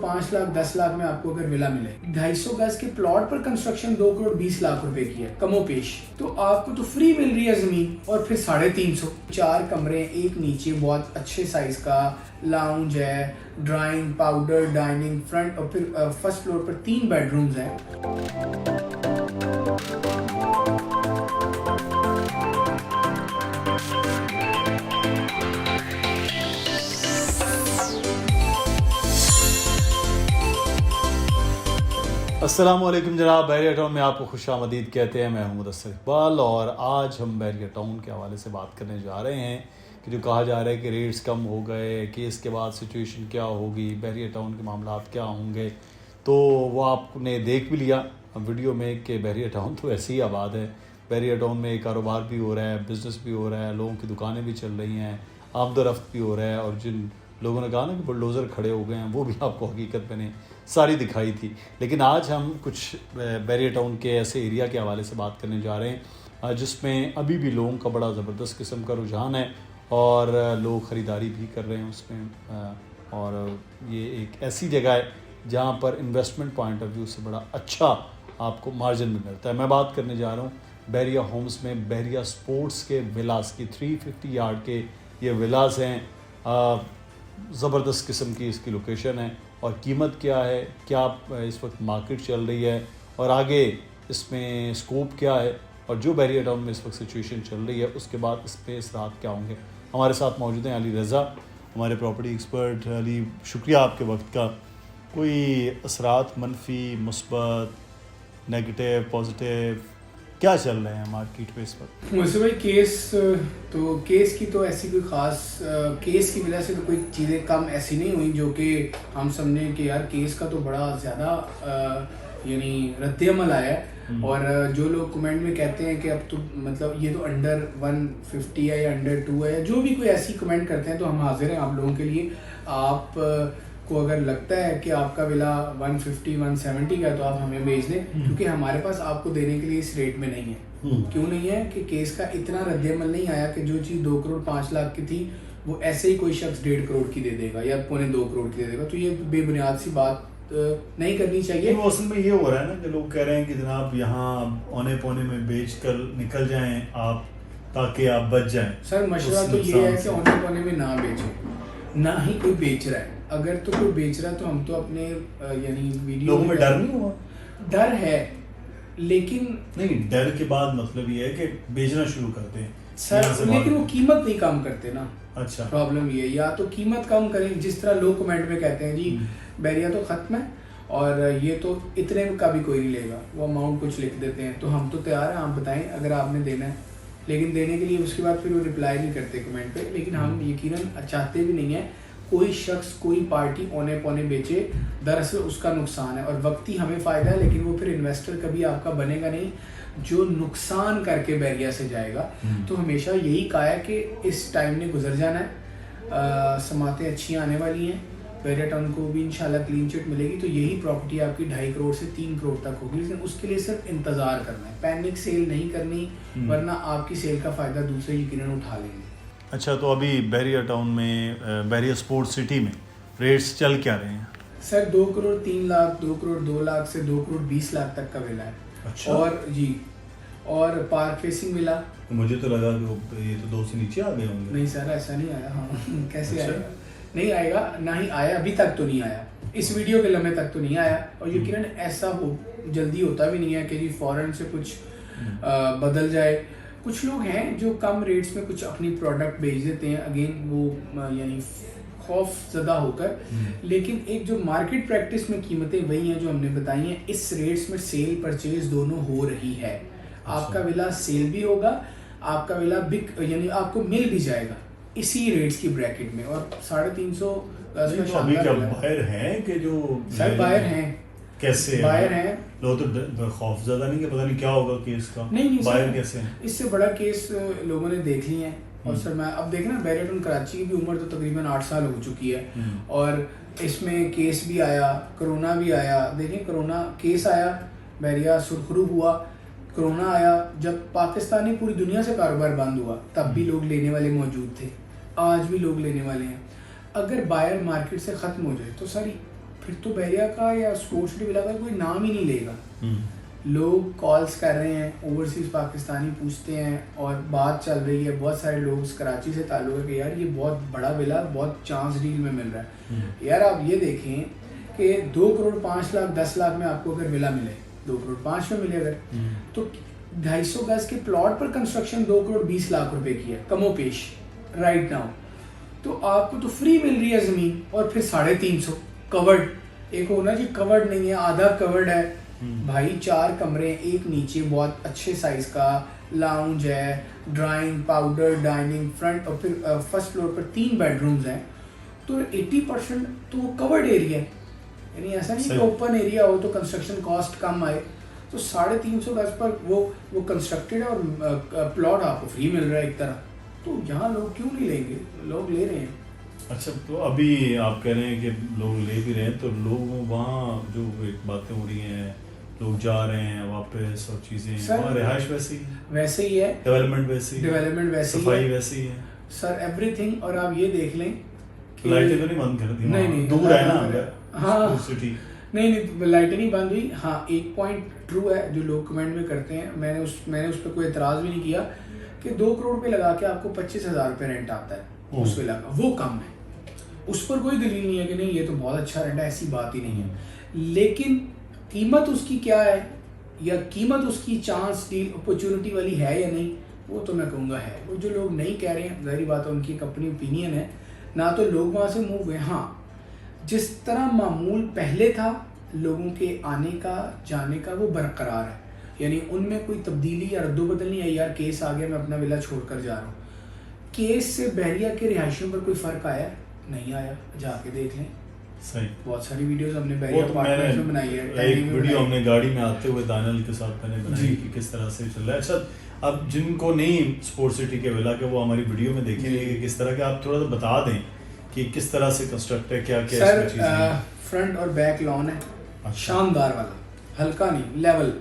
5 लाख 10 लाख में आपको अगर विला मिले, 250 गज के प्लॉट पर कंस्ट्रक्शन 2 करोड़ 20 लाख रुपए की है कमोपेश, तो आपको तो फ्री मिल रही है जमीन। और फिर 350, 4 कमरे, एक नीचे बहुत अच्छे साइज का लाउंज है, ड्राइंग, पाउडर, डाइनिंग, फ्रंट, और फिर फर्स्ट फ्लोर पर 3 बेडरूम्स हैं। अस्सलामुअलैकुम जनाब, बैरिया टाउन में आपको खुशामदीद कहते हैं। मैं हूं मुदस्सिर इकबाल और आज हम बैरिया टाउन के हवाले से बात करने जा रहे हैं कि जो कहा जा रहा है कि रेट्स कम हो गए, केस के बाद सिचुएशन क्या होगी, बैरिया टाउन के मामलात क्या होंगे। तो वो आपने देख भी लिया वीडियो में कि बैरिया टाउन तो ऐसे ही आबाद है। बैरिया टाउन में कारोबार भी हो रहा है, बिज़नेस भी हो रहा है, लोगों की दुकानें भी चल रही हैं, आमदोरफ्त भी हो रहा है, और जिन लोगों ने कहा ना कि बुलडोज़र खड़े हो गए हैं, वो भी आपको हकीकत मैंने सारी दिखाई थी। लेकिन आज हम कुछ बैरिया टाउन के ऐसे एरिया के हवाले से बात करने जा रहे हैं जिसमें अभी भी लोगों का बड़ा ज़बरदस्त किस्म का रुझान है और लोग ख़रीदारी भी कर रहे हैं उसमें। और ये एक ऐसी जगह है जहाँ पर इन्वेस्टमेंट पॉइंट ऑफ व्यू से बड़ा अच्छा आपको मार्जिन भी मिलता है। मैं बात करने जा रहा हूँ बैरिया होम्स में बैरिया स्पोर्ट्स के विलास की। 350 यार्ड के ये विलास हैं। ज़बरदस्त किस्म की इसकी लोकेशन है और कीमत क्या है, क्या इस वक्त मार्केट चल रही है और आगे इसमें स्कोप क्या है, और जो बैरिया टाउन में इस वक्त सिचुएशन चल रही है उसके बाद इस पे असरात क्या होंगे। हमारे साथ मौजूद हैं अली रज़ा, हमारे प्रॉपर्टी एक्सपर्ट। अली, शुक्रिया आपके वक्त का। कोई असरात मनफी, मुस्बत, नेगेटिव, पॉजिटिव क्या चल रहे हैं मार्केट पे इस वक्त? मुझसे भाई केस की तो ऐसी कोई ख़ास केस की वजह से तो कोई चीज़ें कम ऐसी नहीं हुई जो कि हम समझें कि यार केस का तो बड़ा ज़्यादा यानी रद्द-ए-अमल आया है। और जो लोग कमेंट में कहते हैं कि अब तो मतलब ये तो अंडर 150 है या अंडर 2 है, जो भी कोई ऐसी कमेंट करते हैं, तो हम हाजिर हैं आप लोगों के लिए। आप को अगर लगता है कि आपका विला 150 170 का है तो आप हमें भेज दें, क्योंकि हमारे पास आपको देने के लिए इस रेट में नहीं है। क्यों नहीं है कि केस का इतना रद्द-ए-अमल नहीं आया कि जो चीज़ 2 करोड़ 5 लाख की थी वो ऐसे ही कोई शख्स 1.5 करोड़ की दे देगा या 2.25 करोड़ की दे देगा। तो ये बेबुनियाद सी बात नहीं करनी चाहिए। वो असल में ये हो रहा है ना कि लोग कह रहे हैं कि जनाब यहाँ औने पौने में बेच कर निकल जाएं आप, ताकि आप बच जाएं। सर मशवरा तो ये है कि औने पौने में ना बेचें, ना ही कोई बेच रहा है। अगर तो कोई बेच रहा है तो हम तो अपने यानी वीडियो लोगों में डर नहीं हुआ? डर है, लेकिन नहीं, डर के बाद मतलब ये है कि बेचना शुरू करते हैं सर, लेकिन वो कीमत नहीं कम करते ना। अच्छा, प्रॉब्लम ये है, या तो कीमत कम करें, जिस तरह लोग कमेंट में कहते हैं जी बैरिया तो खत्म है और ये तो इतने का भी कोई नहीं लेगा, वो अमाउंट कुछ लिख देते हैं। तो हम तो तैयार हैं, आप बताएं अगर आपने देना है, लेकिन देने के लिए उसके बाद फिर वो रिप्लाई नहीं करते कमेंट पे। लेकिन हम यकीनन चाहते भी नहीं है कोई शख्स कोई पार्टी औने पौने बेचे, दरअसल उसका नुकसान है और वक्ती हमें फ़ायदा है, लेकिन वो फिर इन्वेस्टर कभी आपका बनेगा नहीं जो नुकसान करके बैरिया से जाएगा। तो हमेशा यही कहा है कि इस टाइम ने गुजर जाना है, समातें अच्छी आने वाली हैं, बैरिया टाउन को भी इंशाल्लाह क्लीन चिट मिलेगी। तो यही प्रॉपर्टी आपकी 2.5 करोड़ से 3 करोड़ तक होगी, लेकिन उसके लिए सिर्फ इंतज़ार करना है, पैनिक सेल नहीं करनी, वरना आपकी सेल का फ़ायदा दूसरे यकीनन उठा लेंगे। अच्छा, तो अभी बैरिया टाउन में बैरिया स्पोर्ट्स सिटी में रेट्स चल क्या रहे हैं? सर 2 करोड़ 3 लाख, 2 करोड़ 2 लाख से 2 करोड़ 20 लाख तक का विला है। अच्छा। और जी, और पार्क फेसिंग मिला। तो मुझे तो लगा कि ये तो 2 से नीचे आ गए होंगे। नहीं सर, ऐसा नहीं आया। हाँ कैसे अच्छा? आएगा? नहीं आएगा, ना ही आया, अभी तक तो नहीं आया, इस वीडियो के लम्हे तक तो नहीं आया। और यकीनन ऐसा हो जल्दी होता भी नहीं है कि जी फौरन से कुछ बदल जाए। कुछ लोग हैं जो कम रेट्स में कुछ अपनी प्रोडक्ट बेच देते हैं, अगेन वो यानी खौफ ज़दा होकर। लेकिन एक जो मार्केट प्रैक्टिस में कीमतें वही हैं जो हमने बताई हैं। इस रेट्स में सेल परचेज दोनों हो रही है। आपका विला सेल भी होगा, आपका विला बिक यानी आपको मिल भी जाएगा इसी रेट्स की ब्रैकेट में। और 350 तो अभी क्या बायर हैं कि जो सर बायर हैं? कैसे बायर हैं? लोग तो खौफ ज़्यादा नहीं कि पता नहीं क्या होगा केस का। नहीं बायर कैसे हैं? इससे बड़ा केस लोगों ने देख लिए हैं। और सर मैं अब देखना, बैरिया टाउन कराची की भी उम्र तो तकरीबन 8 साल हो चुकी है और इसमें केस भी आया, कोरोना भी आया। देखिए कोरोना केस आया, बैरिया सुरखरू हुआ, कोरोना आया, जब पाकिस्तान ने पूरी दुनिया से कारोबार बंद हुआ तब भी लोग लेने वाले मौजूद थे, आज भी लोग लेने वाले हैं। अगर बायर मार्केट से ख़त्म हो जाए तो सारी फिर तो बहरिया का या स्पोर्ट्स सिटी विला का कोई नाम ही नहीं लेगा। लोग कॉल्स कर रहे हैं, ओवरसीज पाकिस्तानी पूछते हैं और बात चल रही है, बहुत सारे लोग कराची से ताल्लुक है कि यार ये बहुत बड़ा विला बहुत चांस डील में मिल रहा है। यार आप ये देखें कि 2 करोड़ 5 लाख 10 लाख में आपको अगर विला मिले, 2 करोड़ 5 में मिले अगर, तो 250 गज के प्लॉट पर कंस्ट्रक्शन 2 करोड़ 20 लाख रुपए की है कमोपेश राइट नाउ। तो आपको तो फ्री मिल रही है ज़मीन और फिर 350 कवर्ड। एक होना जी कवर्ड नहीं है, आधा कवर्ड है भाई, 4 कमरे, एक नीचे बहुत अच्छे साइज का लाउंज है, ड्राइंग पाउडर डाइनिंग फ्रंट, और फिर फर्स्ट फ्लोर पर 3 बेडरूम्स हैं। तो 80% तो वो कवर्ड एरिया है, यानी ऐसा नहीं कि ओपन एरिया हो तो कंस्ट्रक्शन कॉस्ट कम आए। तो 350 गज पर वो कंस्ट्रक्टेड है और प्लॉट आपको फ्री मिल रहा है एक तरह। तो यहाँ लोग क्यों नहीं लेंगे, लोग ले रहे हैं। अच्छा, तो अभी आप कह रहे हैं कि लोग ले भी रहे हैं, तो लोग वहाँ जो एक बातें हो रही हैं, लोग जा रहे हैं वापस और चीजें, वहाँ रिहाइश वैसे ही है, डेवलपमेंट वैसी है, सफाई वैसी है सर, एवरीथिंग। और आप ये देख लें कि लाइटें तो नहीं बंद कर दी, नहीं दूर है ना, हाँ सिटी नहीं लाइटें नहीं बंद हुई। हाँ, एक पॉइंट ट्रू है जो लोग कमेंट में करते हैं, मैंने उस पर कोई एतराज भी नहीं किया कि 2 करोड़ पे लगा के आपको 25,000 रुपये रेंट आता है उस विला का, वो कम है। उस पर कोई दलील नहीं है कि नहीं ये तो बहुत अच्छा रेंट है, ऐसी बात ही नहीं है। लेकिन कीमत उसकी क्या है, या कीमत उसकी चांस डील अपॉर्चुनिटी वाली है या नहीं, वो तो मैं कहूँगा है। वो जो लोग नहीं कह रहे हैं, ज़ाहिर बात है उनकी एक अपनी ओपिनियन है, ना तो लोग वहाँ से मूव हुए। हाँ, जिस तरह मामूल पहले था लोगों के आने का जाने का, वो बरकरार है, यानी उनमें कोई तब्दीली या रद्दोबदल नहीं है। यार केस आ गया, मैं अपना विला छोड़कर जा रहा हूँ, केस से बहरिया के रिहायशियों पर कोई फ़र्क आया नहीं आया, जाके देख लें। सही, बहुत सारी वीडियोस हमने बहरिया अपार्टमेंट्स में बनाई है। एक वीडियो हमने गाड़ी में आते हुए दानियल के साथ मैंने बनाई कि किस तरह से चल रहा है। अच्छा, अब जिनको नहीं स्पोर्ट्स सिटी के विला के, वो हमारी वीडियो में देखेंगे कि किस तरह के, आप थोड़ा सा बता दें कि किस तरह से कंस्ट्रक्ट है, क्या क्या सर, इसमें चीज़ें हैं। फ्रंट और बैक लॉन है, अच्छा। शानदार वाला, हल्का नहीं, लेवल।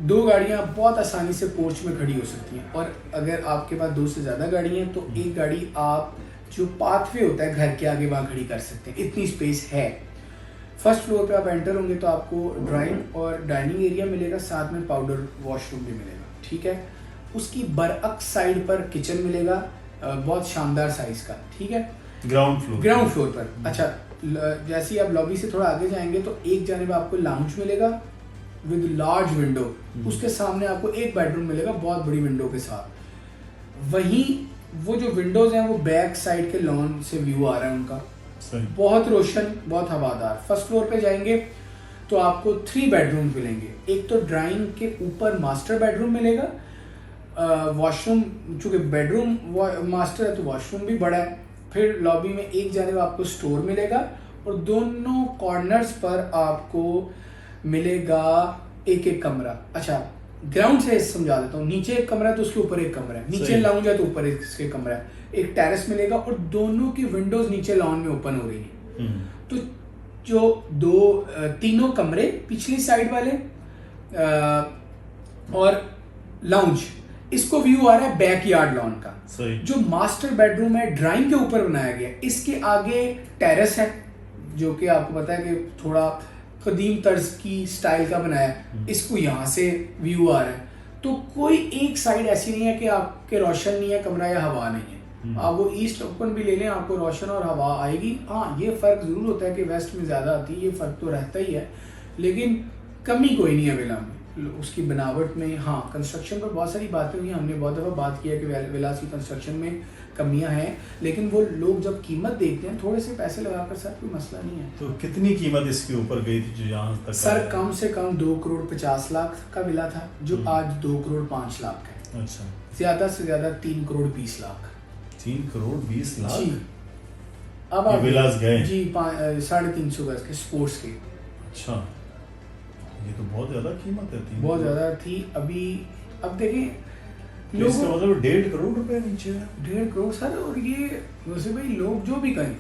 2 गाड़ियां बहुत आसानी से पोर्च में खड़ी हो सकती हैं, और अगर आपके पास 2 से ज़्यादा गाड़ी हैं तो एक गाड़ी आप जो पाथवे होता है घर के आगे वहाँ खड़ी कर सकते हैं, इतनी स्पेस है। फर्स्ट फ्लोर पे आप एंटर होंगे तो आपको ड्राइंग और डाइनिंग एरिया मिलेगा, साथ में पाउडर वॉशरूम भी मिलेगा, ठीक है। उसकी बरअक्स साइड पर किचन मिलेगा, बहुत शानदार साइज का, ठीक है, ग्राउंड फ्लोर पर। अच्छा, जैसे ही आप लॉबी से थोड़ा आगे जाएंगे तो एक जानिब आपको लाउंज मिलेगा विद लार्ज विंडो, उसके सामने आपको एक बेडरूम मिलेगा बहुत बड़ी विंडो के साथ। वहीं वो जो विंडोज हैं वो बैक साइड के लॉन से व्यू आ रहा है उनका, बहुत रोशन, बहुत हवादार। फर्स्ट फ्लोर पे जाएंगे तो आपको 3 बेडरूम मिलेंगे। एक तो ड्राइंग के ऊपर मास्टर बेडरूम मिलेगा, वॉशरूम, चूंकि बेडरूम मास्टर है तो वॉशरूम भी बड़ा है। फिर लॉबी में एक जानिब आपको स्टोर मिलेगा और दोनों कॉर्नर्स पर आपको मिलेगा एक कमरा। अच्छा, ग्राउंड से समझा देता हूँ, नीचे एक कमरा है तो उसके ऊपर एक कमरा है, नीचे लाउंज है तो ऊपर इसके कमरा है, एक टेरेस मिलेगा और दोनों की विंडोज नीचे लॉन में ओपन हो रही है। तो जो तीनों कमरे पिछली साइड वाले और लाउंज, इसको व्यू आ रहा है बैकयार्ड लॉन का। जो मास्टर बेडरूम है ड्राइंग के ऊपर बनाया गया, इसके आगे टेरेस है जो कि आपको पता है कि थोड़ा कदीम तर्ज की स्टाइल का बनाया है, इसको यहाँ से व्यू आ रहा है। तो कोई एक साइड ऐसी नहीं है कि आपके रोशन नहीं है कमरा या हवा नहीं है, आप वो ईस्ट ओपन भी ले लें आपको रोशन और हवा आएगी। हाँ, ये फर्क जरूर होता है कि वेस्ट में ज्यादा आती है, ये फर्क तो रहता ही है, लेकिन कमी कोई नहीं है विला में उसकी बनावट में। हाँ, कंस्ट्रक्शन पर बहुत सारी बातें हुई, हमने बहुत दफ़ा बात किया कि विलास की कंस्ट्रक्शन में कमियां हैं, लेकिन वो लोग जब कीमत देखते हैं थोड़े से पैसे लगाकर, सर कोई मसला नहीं है। तो कितनी कीमत इसके ऊपर गई थी जो यहाँ तक? सर कम से कम 2 करोड़ 50 लाख का विला था, जो आज 2 करोड़ 5 लाख है। अच्छा, ज्यादा से ज्यादा 3 करोड़ 20 लाख। 3 करोड़ 20 लाख जी। अब आप विलास गए जी 350 गज के स्पोर्ट्स के। अच्छा, ये तो बहुत ज्यादा कीमत है, बहुत ज्यादा थी। अभी अब देखें, इसका मतलब 1.5 करोड़ रुपए नीचे है। 1.5 करोड़ सर। और ये वैसे भाई लोग जो भी कहें,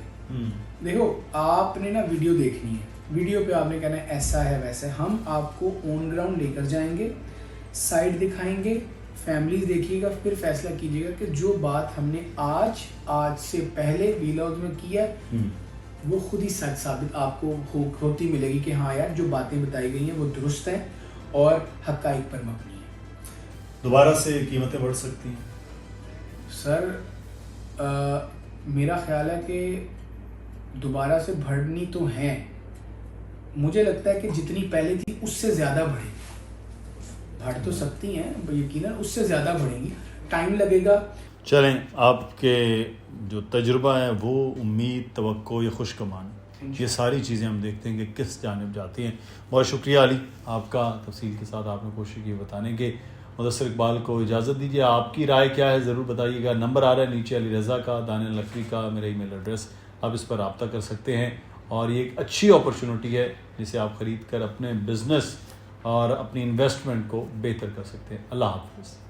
देखो आपने ना वीडियो देखनी है, वीडियो पे आपने कहना है ऐसा है वैसा है। हम आपको ऑन ग्राउंड लेकर जाएंगे, साइड दिखाएंगे, फैमिलीज देखिएगा, फिर फैसला कीजिएगा कि जो बात हमने आज से पहले वीलॉग में किया है वो खुद ही सच साबित आपको होती मिलेगी कि हाँ यार जो बातें बताई गई हैं वो दुरुस्त हैं और हक़ाइक़ पर मबनी है। दोबारा से कीमतें बढ़ सकती हैं? सर मेरा ख्याल है कि दोबारा से बढ़नी तो हैं, मुझे लगता है कि जितनी पहले थी उससे ज़्यादा बढ़ेगी। बढ़ तो सकती हैं यकीनन, उससे ज़्यादा बढ़ेंगी, टाइम लगेगा। चलें, आपके जो तजुर्बा है वो उम्मीद, तवक्को या खुशगमान, ये सारी चीज़ें हम देखते हैं कि किस जानिब जाती हैं। बहुत शुक्रिया अली, आपका तफसील के साथ आपने कोशिश की बताने के। मुदस्सिर इकबाल को इजाज़त दीजिए। आपकी राय क्या है ज़रूर बताइएगा। नंबर आ रहा है नीचे, अली रज़ा का, दानियल लकवी का, मेरा ईमेल एड्रेस, आप इस पर रब्ता कर सकते हैं। और ये एक अच्छी अपॉर्चुनिटी है जिसे आप ख़रीद कर अपने बिज़नेस और अपनी इन्वेस्टमेंट को बेहतर कर सकते हैं। अल्लाह हाफ़िज़।